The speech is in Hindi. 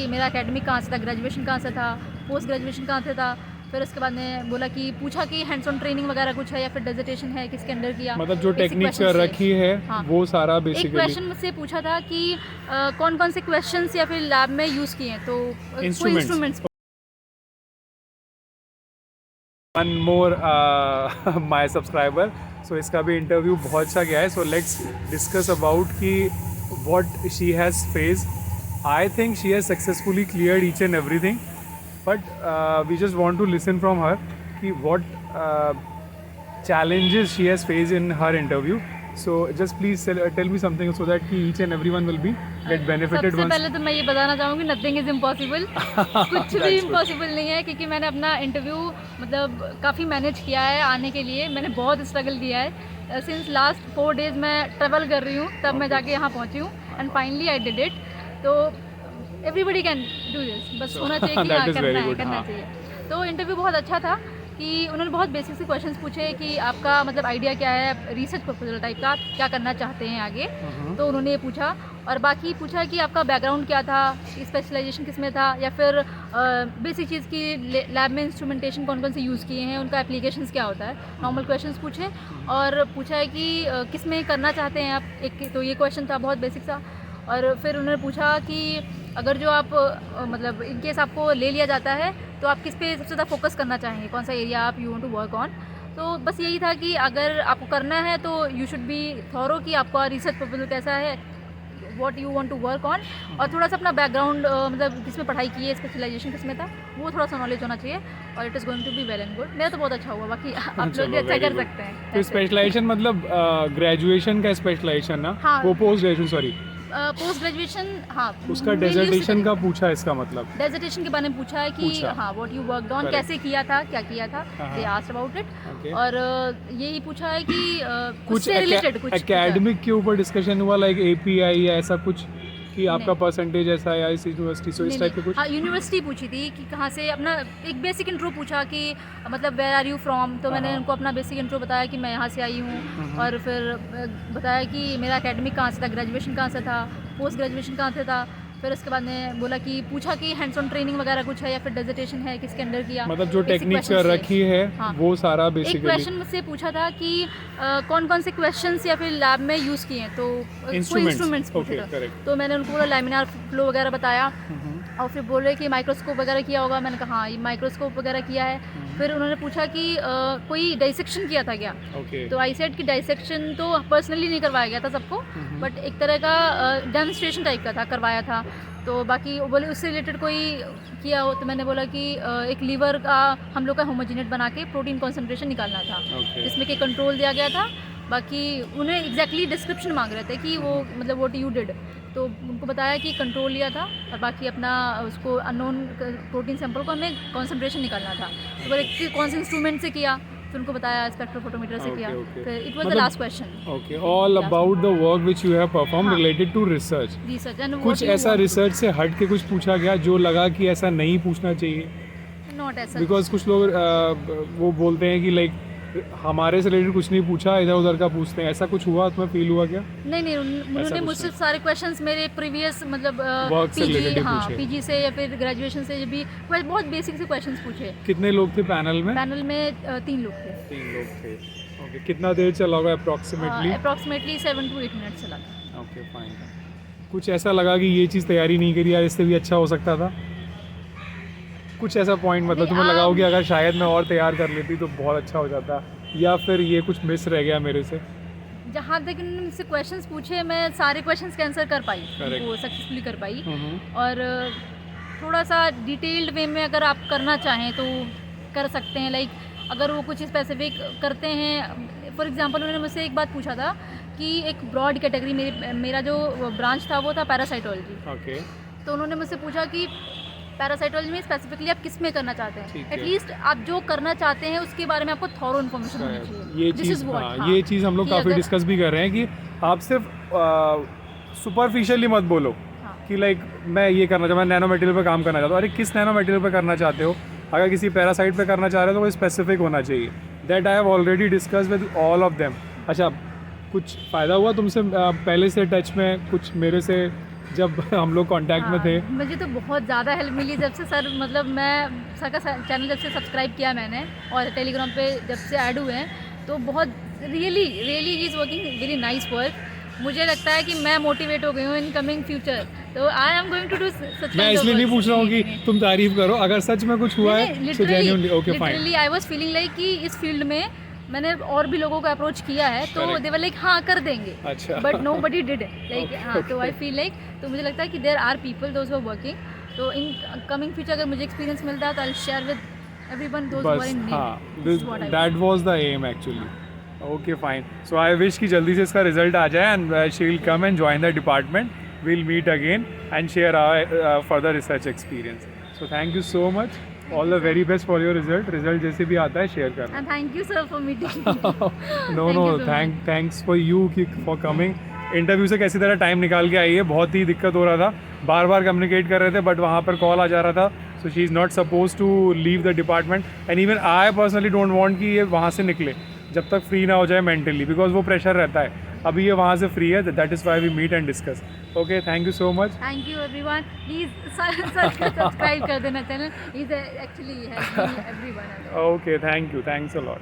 मेरा एकेडमिक कहाँ से था, ग्रेजुएशन कहाँ से था, पोस्ट ग्रेजुएशन कहाँ से था। फिर उसके बाद में बोला कि पूछा कि हैंड्स ऑन ट्रेनिंग वगैरह कुछ है या फिर डेजर्टेशन है, किसके अंडर किया, मतलब जो Basic टेक्निक्स questions थे। रखी है हाँ। वो सारा एक बेसिकली क्वेश्चन मुझसे पूछा था कि कौन कौन से क्वेश्चंस या फिर लैब में यूज़ किए हैं, तो कोई Instruments. Instruments. One more my subscriber, so इसका भी इंटरव्यू बहुत अच्छा गया है. सो लेट्स डिस्कस अबाउट कि what she has face. I think she has successfully cleared each and everything, but we just want to listen from her कि what challenges she has faced in her interview. So just please tell me something so that each and everyone will be get benefited सबसे once. पहले तो मैं ये बताना चाहूँगी नथिंग इज़ इम्पॉसिबल. कुछ भी इम्पॉसिबल नहीं है, क्योंकि मैंने अपना इंटरव्यू मतलब काफ़ी मैनेज किया है आने के लिए. मैंने बहुत स्ट्रगल किया है. सिंस लास्ट 4 डेज़ मैं ट्रैवल कर रही हूँ, तब मैं जाके यहाँ पहुँची हूँ and finally I did it. तो एवरीबडी कैन डू दिस, बस होना चाहिए कि हाँ करना चाहिए. तो इंटरव्यू बहुत अच्छा था कि उन्होंने बहुत बेसिक से क्वेश्चंस पूछे कि आपका मतलब आइडिया क्या है रिसर्च प्रपोजल टाइप का, क्या करना चाहते हैं आगे. तो उन्होंने ये पूछा, और बाकी पूछा कि आपका बैकग्राउंड क्या था, स्पेशलाइजेशन किस में था, या फिर बेसिक चीज़ की लैब में इंस्ट्रूमेंटेशन कौन कौन से यूज़ किए हैं, उनका एप्लीकेशंस क्या होता है. नॉर्मल क्वेश्चंस पूछे और पूछा है कि किस में करना चाहते हैं आप. एक तो ये क्वेश्चन था बहुत बेसिक सा. और फिर उन्होंने पूछा कि अगर जो आप मतलब इन केस आपको ले लिया जाता है तो आप किस पे सबसे ज़्यादा फोकस करना चाहेंगे, कौन सा एरिया आप you want to work on. तो बस यही था कि अगर आपको करना है तो यू शुड बी थॉरो कि आपका रिसर्च प्रपोजल कैसा है, what you want to work on, और थोड़ा सा अपना बैकग्राउंड मतलब किस में पढ़ाई की है, स्पेशलाइजेशन किस में था, वो थोड़ा सा नॉलेज होना चाहिए. और it is going to be well and good. मेरा तो बहुत अच्छा हुआ, बाकी आप लोग भी अच्छा कर सकते हैं. तो स्पेशलाइजेशन मतलब ग्रेजुएशन का स्पेशलाइजेशन ना, हाँ. वो post graduation sorry post graduation. हाँ, उसका डेजर्टेशन का पूछा, इसका मतलब डेजर्टेशन के बारे में पूछा है कि पूछा. हाँ व्हाट यू वर्कड ऑन, कैसे किया था, क्या किया था, they asked about it. Okay. और यही पूछा है कि कुछ उससे रिलेटेड कुछ एकेडमिक के ऊपर डिस्कशन हुआ, लाइक एपीआई या ऐसा कुछ कि आपका परसेंटेज ऐसा है इस यूनिवर्सिटी, सो इस टाइप के कुछ. हाँ, यूनिवर्सिटी पूछी थी कि कहाँ से, अपना एक बेसिक इंट्रो पूछा कि मतलब वेयर आर यू फ्रॉम. तो मैंने उनको अपना बेसिक इंट्रो बताया कि मैं यहाँ से आई हूँ, और फिर बताया कि मेरा एकेडमिक कहाँ से था, ग्रेजुएशन कहाँ से था, पोस्ट ग्रेजुएशन कहाँ से था. फिर उसके बाद में बोला कि पूछा कि हैंड्स ऑन ट्रेनिंग वगैरह कुछ है या फिर डेजर्टेशन है, किसके अंडर किया, मतलब जो Basic टेक्निक्स questions थे. रखी है हाँ. वो सारा एक बेसिकली. क्वेश्चन मुझसे पूछा था कि कौन कौन से क्वेश्चंस या फिर लैब में यूज़ किए हैं, तो कोई इंस्ट्रूमेंट्स पूछे थे. तो मैंने उनको पूरा लैमिनार फ्लो वगैरह बताया. और फिर बोले कि माइक्रोस्कोप वगैरह किया होगा. मैंने कहा हाँ, ये माइक्रोस्कोप वगैरह किया है. फिर उन्होंने पूछा कि कोई डाइसेक्शन किया था क्या. तो आई सेड कि डाइसेक्शन तो पर्सनली नहीं करवाया गया था सबको, बट एक तरह का डेमोन्स्ट्रेशन टाइप का था, करवाया था. तो बाकी वो बोले उससे रिलेटेड कोई किया हो. तो मैंने बोला कि एक लीवर का हम लोग का होमोजिनेट बना के प्रोटीन कॉन्सेंट्रेशन निकालना था, जिसमें कि कंट्रोल दिया गया था. बाकी उन्हें एग्जैक्टली डिस्क्रिप्शन मांग रहे थे कि वो मतलब व्हाट यू डिड. तो उनको बताया कि कंट्रोल लिया था, और बाकी अपना उसको अननोन प्रोटीन सैंपल को हमें कॉन्सेंट्रेशन निकालना था. तो बोले कौन से इंस्ट्रूमेंट से किया. फिर उनको बताया स्पेक्ट्रोफोटोमीटर से किया. फिर it was the last question. Okay, all about the work which you have perform related to research. And कुछ ऐसा रिसर्च से हट के कुछ पूछा गया जो लगा कि ऐसा नहीं पूछना चाहिए, नॉट ऐसा. बिकॉज कुछ लोग वो बोलते हैं कि लाइक हमारे से रिलेटेड कुछ नहीं पूछा, इधर उधर का पूछते हैं. ऐसा कुछ हुआ, तुम्हें फील हुआ क्या? नहीं, उन्होंने मुझसे सारे क्वेश्चंस मेरे प्रीवियस मतलब वर्क से रिलेटेड पूछे. पीजी से या फिर ग्रेजुएशन से भी बहुत बेसिक से क्वेश्चंस पूछे. कितने लोग थे पैनल में? पैनल में 3 लोग थे. 3 लोग थे. ओके, कितना देर चला होगा अप्रॉक्सीमेटली 7 to 8 मिनट चला. Okay, fine. कुछ ऐसा लगा कि ये चीज़ तैयारी नहीं करी यार, इससे भी अच्छा हो सकता था? कुछ ऐसा पॉइंट मतलब तुम्हें लगा हो कि अगर शायद मैं और तैयार कर लेती तो बहुत अच्छा हो जाता, या फिर ये कुछ मिस रह गया मेरे से? जहाँ तक उन्होंने मुझसे क्वेश्चंस पूछे, मैं सारे क्वेश्चंस का आंसर कर पाई, वो सक्सेसफुली कर पाई. और थोड़ा सा डिटेल्ड वे में अगर आप करना चाहें तो कर सकते हैं. लाइक अगर वो कुछ स्पेसिफिक करते हैं, फॉर एग्जांपल उन्होंने मुझसे एक बात पूछा था कि एक ब्रॉड कैटेगरी, मेरा जो ब्रांच था वो था पैरासाइटोलॉजी. ओके. तो उन्होंने मुझसे पूछा कि पैरासाइटोलॉजी में स्पेसिफिकली आप किस में करना चाहते हैं. एटलीस्ट आप जो करना चाहते हैं उसके बारे में आपको थॉरो इन्फॉर्मेशन होनी चाहिए. ये चीज़ हम लोग काफ़ी डिस्कस भी कर रहे हैं कि आप सिर्फ सुपरफिशियली मत बोलो कि लाइक मैं ये करना चाहता हूँ, मैं नैनो मटेरियल पे काम करना चाहता हूँ. अरे किस नैनो मटेरियल पे करना चाहते हो? अगर किसी पैरासाइट पे करना चाह रहे हो तो वो स्पेसिफिक होना चाहिए. That I have already discuss with all of them. अच्छा, कुछ फ़ायदा हुआ तुमसे पहले से टच में, कुछ मेरे से जब हम लोग कांटेक्ट में थे? मुझे तो बहुत ज़्यादा हेल्प मिली जब से सर, मतलब मैं सर का चैनल जब से सब्सक्राइब किया मैंने और टेलीग्राम पे जब से ऐड हुए हैं, तो बहुत really he is working very nice work. मुझे लगता है कि मैं मोटिवेट हो गई हूँ इन कमिंग फ्यूचर, तो I am going to do such. मैं इसलिए नहीं पूछ रहा हूँ कि तुम तारीफ करो, अगर सच में कुछ हुआ है तो genuinely okay fine. Literally I was feeling like कि इस फील्ड में मैंने और भी लोगों को अप्रोच किया है, तो दे वर लाइक हाँ कर देंगे, अच्छा but nobody did like Okay, हाँ। तो आई okay. फील लाइक, तो मुझे लगता है कि there are people those who are working, तो इन कमिंग फ्यूचर अगर मुझे एक्सपीरियंस मिलता है तो I will share with everyone those who are बस इन हाँ, need. That was the aim actually. Okay fine, so I wish कि जल्दी से इसका रिजल्ट आ जाए and she will come and join the department, we'll meet again and share our further research experience. So thank you so much, all the very best for your result जैसे भी आता है शेयर करना। And thank you sir for meeting. No thanks for you for coming. Interview से कैसी तरह टाइम निकाल के आई है, बहुत ही दिक्कत हो रहा था, बार बार कम्युनिकेट कर रहे थे बट वहाँ पर कॉल आ जा रहा था, so she is not suppose to leave the department and even I personally don't want कि ये वहाँ से निकले जब तक फ्री ना हो जाए मेंटली, बिकॉज वो प्रेशर रहता है। अभी ये वहाँ से फ्री है, that is why we meet and discuss. Okay, thank you so much. Thank you everyone, please subscribe कर देना channel, is actually helping everyone. Okay, thank you, thanks a lot.